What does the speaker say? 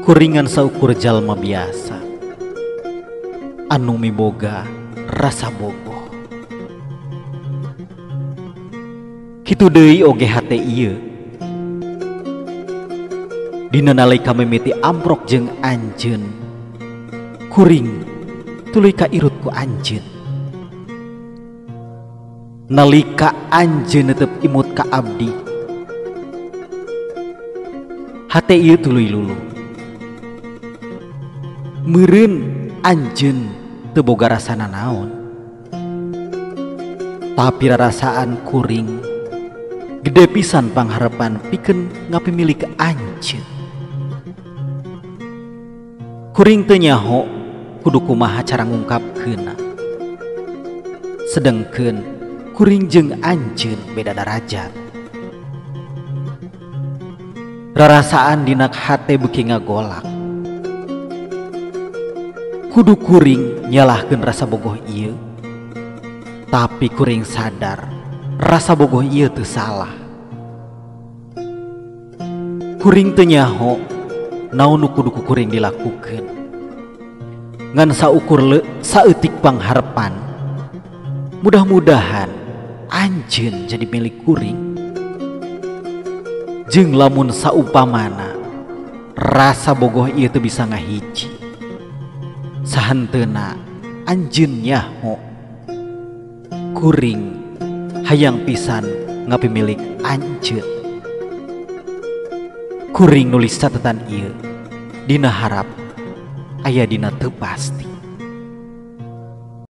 kuringan saukur jalma biasa anu miboga rasa bogoh. Kitu deui oge hate ieu dina nalika mimiti amprok jeung anjeun kuring tuluy kairut ku anjeun. Nalika anjeun netep imut ka abdi hate ieu tuluy luluh. Meureun anjeun teu boga rasana naon, tapi rarasaan kuring gede pisan pangharepan pikeun ngapimilik anjeun. Kuring teu nyaho kudu kumaha cara ngungkapkeunna, sedengkeun kuring jeung anjeun beda darajat. Rarasaan dina hate beuki ngagolak. Kudu kuring nyalahkeun rasa bogoh ieu, tapi kuring sadar rasa bogoh ieu teu salah. Kuring teu nyaho naon nu kudu ku kuring dilakukeun. Ngan saukur saeutik pangharepan, mudah-mudahan anjeun jadi milik kuring. Jeung lamun saumpamana rasa bogoh ieu teu bisa ngahiji, sahenteuna anjeun nyaho kuring hayang pisan ngapimilik anjeun. Kuring nulis catatan ieu dina harap aya dina teu pasti.